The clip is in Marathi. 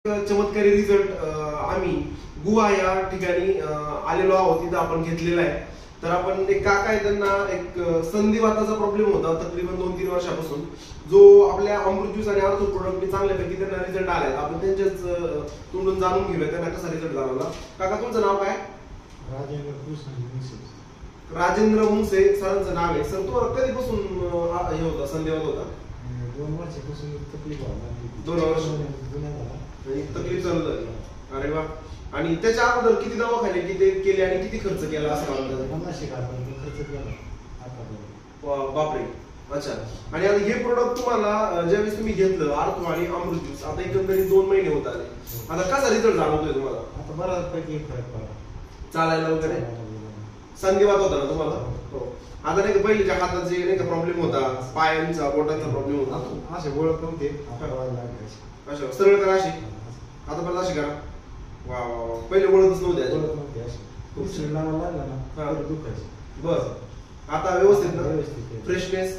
चमत्कारी रिझल्ट आम्ही गुहा या ठिकाणी आलेलो आहोत. तिथं आपण घेतलेला आहे. तर आपण एक काका आहे, त्यांना एक संधिवाताचा प्रॉब्लेम होता तकरीबन 2-3 वर्षापासून, जो आपल्या अमृत ज्यूस आणि आर्थो प्रोडक्टनी चांगल्यापैकी त्यांना रिझल्ट आलाय. आपण त्यांच्याच तोंडून जाणून घेऊया त्यांना कसा रिझल्ट जाणवला. काका, तुमचं नाव काय? राजेंद्र मुंसे सरांचं नाव आहे. सर, तुम्हाला कधीपासून हे होता, संधिवात होता? 2 वर्षापासून तकलीफ झाली. 2 वर्ष तकलीफ चालू झाली. अरे वा. आणि त्याच्या अगोदर किती दवाखाने किती केले आणि किती खर्च केला असं म्हणतात? 50,000 खर्च केला. बापरे. अच्छा. आणि आता हे प्रोडक्ट तुम्हाला ज्यावेळेस तुम्ही घेतलं आर्थो आणि अमृत ज्यूस, आता एकंदरीत 2 महिने होत आले. आता कसा रिझल्ट जाणवतोय तुम्हाला? आता बऱ्यापैकी फरक पडला. चालायला वगैरे संधिवात होता ना तुम्हाला? हो. आता नाही का पहिलेच्या हाताचे नाही का प्रॉब्लेम होता, पायांचा बोटांचा प्रॉब्लेम होता, असे ओळख नव्हते. अच्छा, सरळ करा अशी, आता पण अशी करा. वा वा. पहिले ओळखच नव्हते. खूप शिरला लागला ना दुखायचं. बस आता व्यवस्थित ना? व्यवस्थित फ्रेशनेस